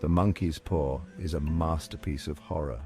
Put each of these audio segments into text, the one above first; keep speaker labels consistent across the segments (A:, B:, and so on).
A: The Monkey's Paw is a masterpiece of horror.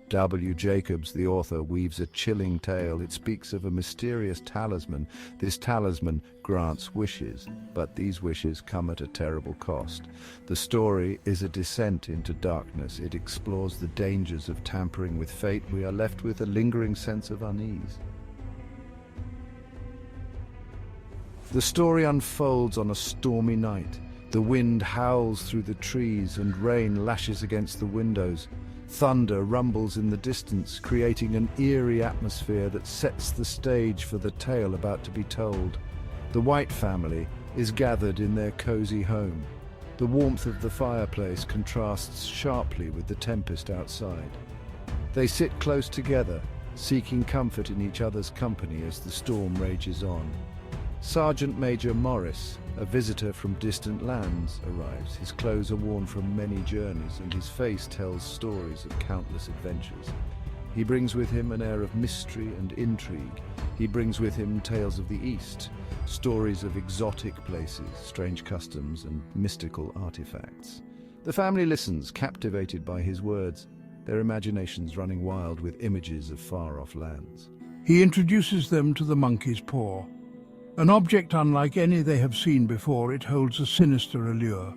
A: W. Jacobs, the author, weaves a chilling tale. It speaks of a mysterious talisman. This talisman grants wishes, but these wishes come at a terrible cost. The story is a descent into darkness. It explores the dangers of tampering with fate. We are left with a lingering sense of unease. The story unfolds on a stormy night. The wind howls through the trees and rain lashes against the windows. Thunder rumbles in the distance, creating an eerie atmosphere that sets the stage for the tale about to be told. The White family is gathered in their cozy home. The warmth of the fireplace contrasts sharply with the tempest outside. They sit close together, seeking comfort in each other's company as the storm rages on. Sergeant Major Morris, a visitor from distant lands, arrives. His clothes are worn from many journeys, and his face tells stories of countless adventures. He brings with him an air of mystery and intrigue. He brings with him tales of the East, stories of exotic places, strange customs, and mystical artifacts. The family listens, captivated by his words, their imaginations running wild with images of far-off lands.
B: He introduces them to the Monkey's Paw. An object unlike any they have seen before, it holds a sinister allure.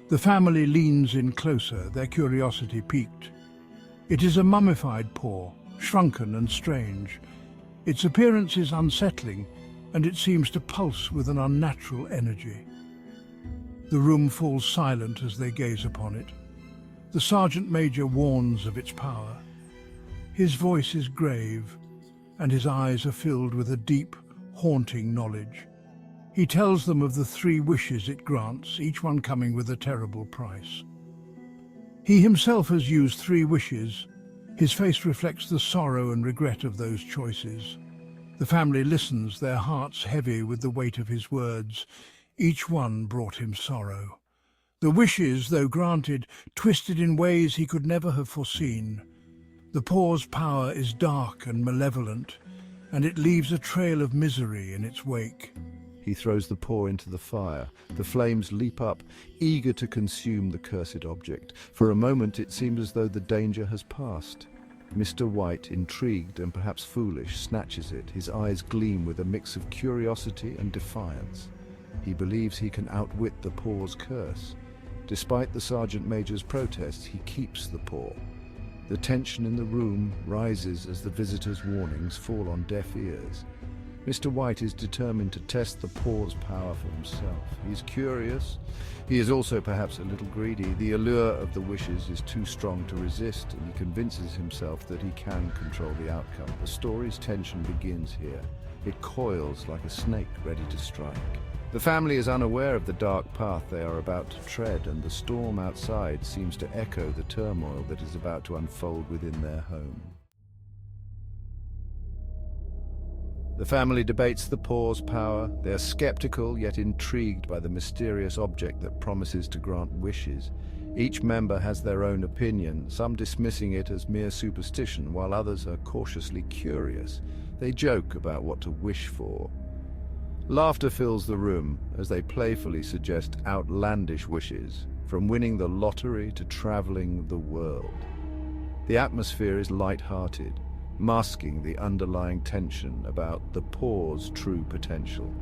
B: The family leans in closer, their curiosity piqued. It is a mummified paw, shrunken and strange. Its appearance is unsettling, and it seems to pulse with an unnatural energy. The room falls silent as they gaze upon it. The Sergeant Major warns of its power. His voice is grave, and his eyes are filled with a deep, haunting knowledge. He tells them of the 3 wishes it grants, each one coming with a terrible price. He himself has used 3 wishes. His face reflects the sorrow and regret of those choices. The family listens, their hearts heavy with the weight of his words. Each one brought him sorrow. The wishes, though granted, twisted in ways he could never have foreseen. The paw's power is dark and malevolent, and it leaves a trail of misery in its wake.
A: He throws the paw into the fire. The flames leap up, eager to consume the cursed object. For a moment it seems as though the danger has passed. Mr. White, intrigued and perhaps foolish, snatches it. His eyes gleam with a mix of curiosity and defiance. He believes he can outwit the paw's curse. Despite the Sergeant Major's protests, he keeps the paw. The tension in the room rises as the visitor's warnings fall on deaf ears. Mr. White is determined to test the paw's power for himself. He is curious. He is also perhaps a little greedy. The allure of the wishes is too strong to resist, and he convinces himself that he can control the outcome. The story's tension begins here. It coils like a snake ready to strike. The family is unaware of the dark path they are about to tread, and the storm outside seems to echo the turmoil that is about to unfold within their home. The family debates the paw's power. They are skeptical yet intrigued by the mysterious object that promises to grant wishes. Each member has their own opinion, some dismissing it as mere superstition, while others are cautiously curious. They joke about what to wish for. Laughter fills the room as they playfully suggest outlandish wishes, from winning the lottery to traveling the world. The atmosphere is light-hearted, masking the underlying tension about the paw's true potential.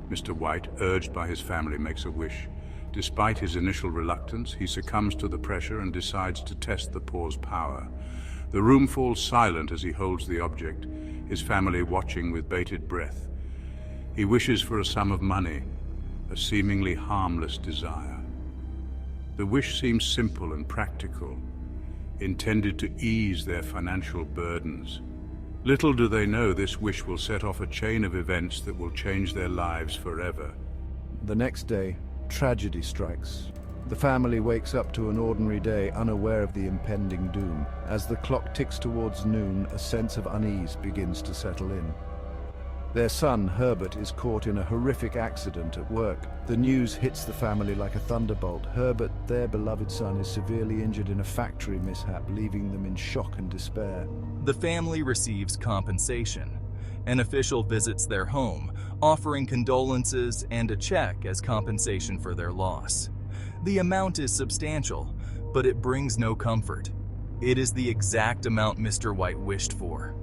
C: Mr. White, urged by his family, makes a wish. Despite his initial reluctance, he succumbs to the pressure and decides to test the paw's power. The room falls silent as he holds the object, his family watching with bated breath. He wishes for a sum of money, a seemingly harmless desire. The wish seems simple and practical, intended to ease their financial burdens. Little do they know this wish will set off a chain of events that will change their lives forever.
A: The next day, tragedy strikes. The family wakes up to an ordinary day, unaware of the impending doom. As the clock ticks towards noon, a sense of unease begins to settle in. Their son, Herbert, is caught in a horrific accident at work. The news hits the family like a thunderbolt. Herbert, their beloved son, is severely injured in a factory mishap, leaving them in shock and despair.
D: The family receives compensation. An official visits their home, offering condolences and a check as compensation for their loss. The amount is substantial, but it brings no comfort. It is the exact amount Mr. White wished for.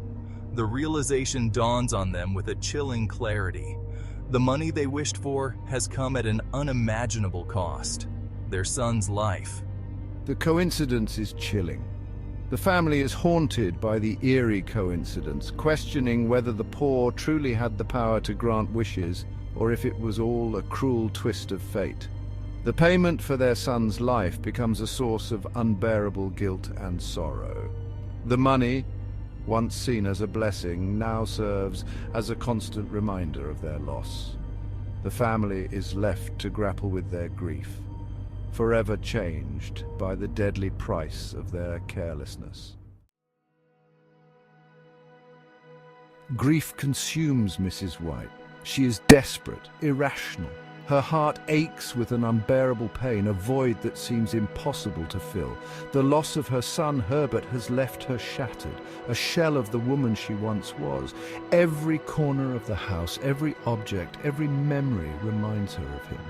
D: The realization dawns on them with a chilling clarity. The money they wished for has come at an unimaginable cost: their son's life.
A: The coincidence is chilling. The family is haunted by the eerie coincidence, questioning whether the poor truly had the power to grant wishes or if it was all a cruel twist of fate. The payment for their son's life becomes a source of unbearable guilt and sorrow. The money, once seen as a blessing, now serves as a constant reminder of their loss. The family is left to grapple with their grief, forever changed by the deadly price of their carelessness. Grief consumes Mrs. White. She is desperate, irrational. Her heart aches with an unbearable pain, a void that seems impossible to fill. The loss of her son Herbert has left her shattered, a shell of the woman she once was. Every corner of the house, every object, every memory reminds her of him.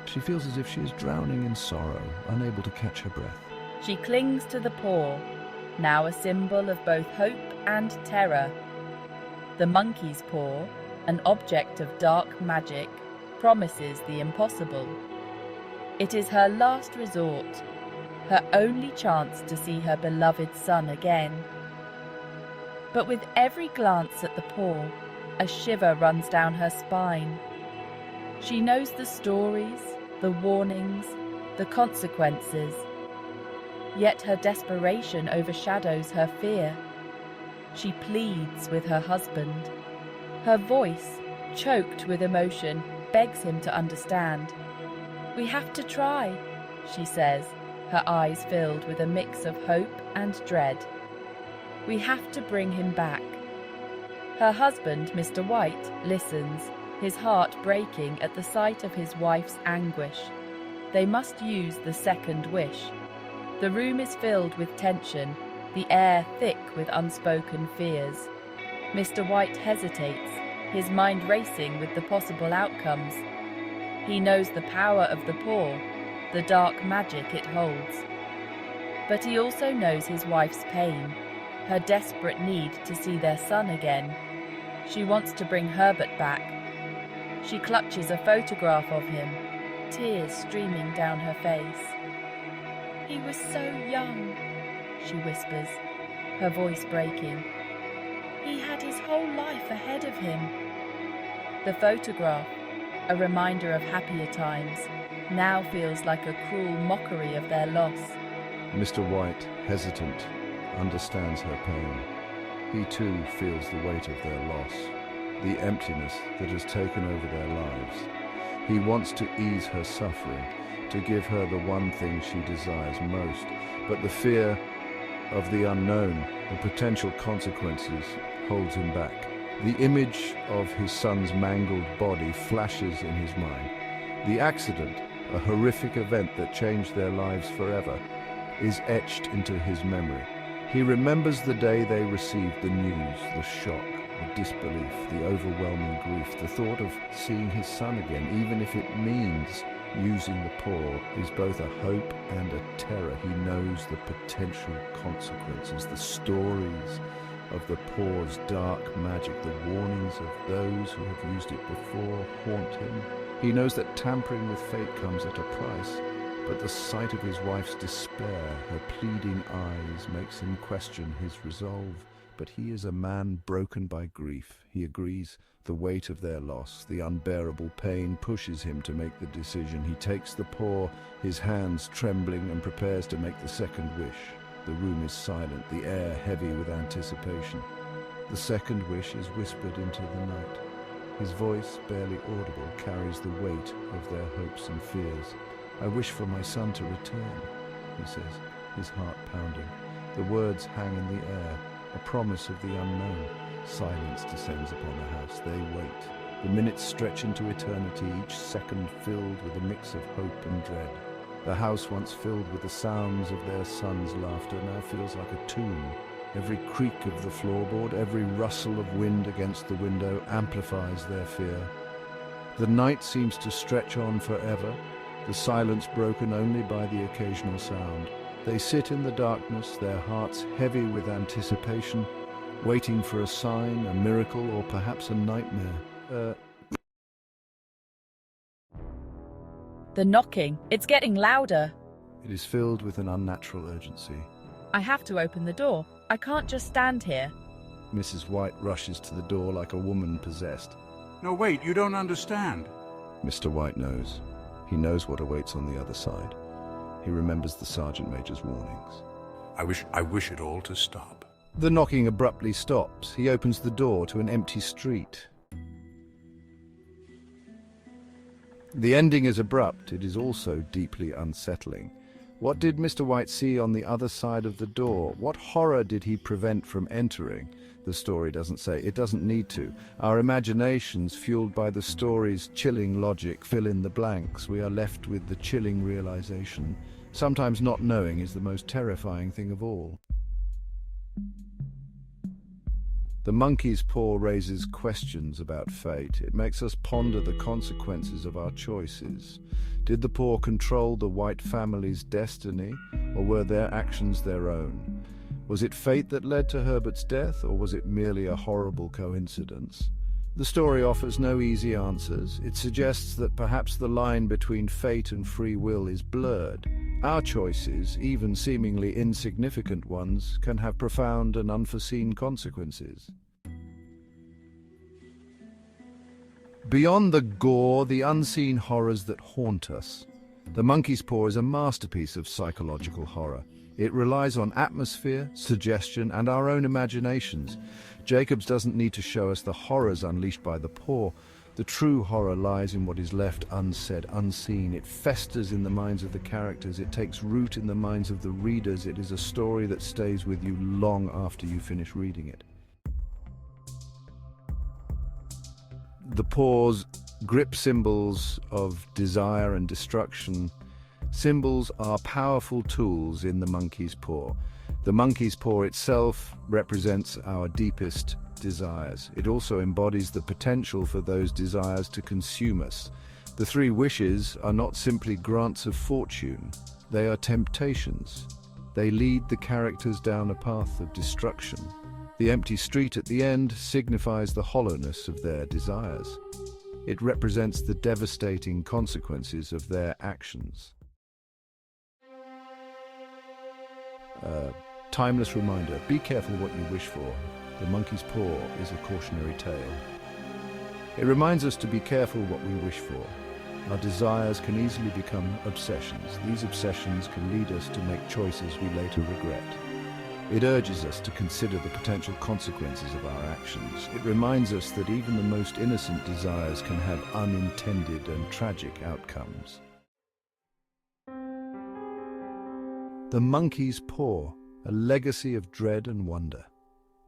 A: She feels as if she is drowning in sorrow, unable to catch her breath.
E: She clings to the paw, now a symbol of both hope and terror. The monkey's paw, an object of dark magic, promises the impossible. It is her last resort, her only chance to see her beloved son again. But with every glance at the paw, a shiver runs down her spine. She knows the stories, the warnings, the consequences. Yet her desperation overshadows her fear. She pleads with her husband. Her voice, choked with emotion, begs him to understand. "We have to try," she says, her eyes filled with a mix of hope and dread. "We have to bring him back." Her husband, Mr. White, listens, his heart breaking at the sight of his wife's anguish. They must use the second wish. The room is filled with tension, the air thick with unspoken fears. Mr. White hesitates, his mind racing with the possible outcomes. He knows the power of the paw, the dark magic it holds. But he also knows his wife's pain, her desperate need to see their son again. She wants to bring Herbert back. She clutches a photograph of him, tears streaming down her face. "He was so young," she whispers, her voice breaking. "He had his whole life ahead of him." The photograph, a reminder of happier times, now feels like a cruel mockery of their loss.
A: Mr. White, hesitant, understands her pain. He too feels the weight of their loss, the emptiness that has taken over their lives. He wants to ease her suffering, to give her the one thing she desires most, but the fear of the unknown, the potential consequences, holds him back. The image of his son's mangled body flashes in his mind. The accident, a horrific event that changed their lives forever, is etched into his memory. He remembers the day they received the news, the shock, the disbelief, the overwhelming grief. The thought of seeing his son again, even if it means using the paw, is both a hope and a terror. He knows the potential consequences, the stories of the paw's dark magic, the warnings of those who have used it before haunt him. He knows that tampering with fate comes at a price, but the sight of his wife's despair, her pleading eyes, makes him question his resolve. But he is a man broken by grief. He agrees. The weight of their loss, the unbearable pain, pushes him to make the decision. He takes the paw, his hands trembling, and prepares to make the second wish. The room is silent, the air heavy with anticipation. The second wish is whispered into the night. His voice, barely audible, carries the weight of their hopes and fears. "I wish for my son to return," he says, his heart pounding. The words hang in the air, a promise of the unknown. Silence descends upon the house. They wait. The minutes stretch into eternity, each second filled with a mix of hope and dread. The house, once filled with the sounds of their son's laughter, now feels like a tomb. Every creak of the floorboard, every rustle of wind against the window amplifies their fear. The night seems to stretch on forever. the silence broken only by the occasional sound. They sit in the darkness, their hearts heavy with anticipation, waiting for a sign, a miracle, or perhaps a nightmare.
E: The knocking, it's getting louder.
A: It is filled with an unnatural urgency.
E: I have to open the door. I can't just stand here.
A: Mrs. White rushes to the door like a woman possessed.
C: No, wait, you don't understand.
A: Mr. White knows. He knows what awaits on the other side. He remembers the Sergeant Major's warnings.
C: I wish it all to stop.
A: The knocking abruptly stops. He opens the door to an empty street. The ending is abrupt. It is also deeply unsettling. What did Mr. White see on the other side of the door? What horror did he prevent from entering? The story doesn't say. It doesn't need to. Our imaginations, fueled by the story's chilling logic, fill in the blanks. We are left with the chilling realization. Sometimes not knowing is the most terrifying thing of all. The monkey's paw raises questions about fate. It makes us ponder the consequences of our choices. Did the paw control the White family's destiny, or were their actions their own? Was it fate that led to Herbert's death, or was it merely a horrible coincidence? The story offers no easy answers. It suggests that perhaps the line between fate and free will is blurred. Our choices, even seemingly insignificant ones, can have profound and unforeseen consequences. Beyond the gore, the unseen horrors that haunt us, The Monkey's Paw is a masterpiece of psychological horror. It relies on atmosphere, suggestion, and our own imaginations. Jacobs doesn't need to show us the horrors unleashed by the paw. The true horror lies in what is left unsaid, unseen. It festers in the minds of the characters. It takes root in the minds of the readers. It is a story that stays with you long after you finish reading it. The paws grip symbols of desire and destruction. Symbols are powerful tools in the monkey's paw. The monkey's paw itself represents our deepest desires. It also embodies the potential for those desires to consume us. The three wishes are not simply grants of fortune. They are temptations. They lead the characters down a path of destruction. The empty street at the end signifies the hollowness of their desires. It represents the devastating consequences of their actions. Timeless reminder, be careful what you wish for. The Monkey's Paw is a cautionary tale. It reminds us to be careful what we wish for. Our desires can easily become obsessions. These obsessions can lead us to make choices we later regret. It urges us to consider the potential consequences of our actions. It reminds us that even the most innocent desires can have unintended and tragic outcomes. The Monkey's Paw, a legacy of dread and wonder.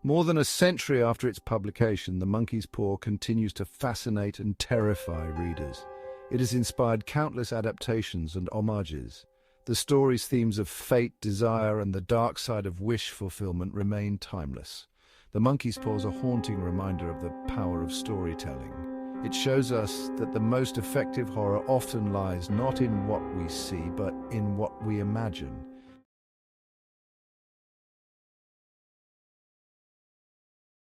A: More than a century after its publication, The Monkey's Paw continues to fascinate and terrify readers. It has inspired countless adaptations and homages. The story's themes of fate, desire, and the dark side of wish fulfillment remain timeless. The Monkey's Paw is a haunting reminder of the power of storytelling. It shows us that the most effective horror often lies not in what we see, but in what we imagine.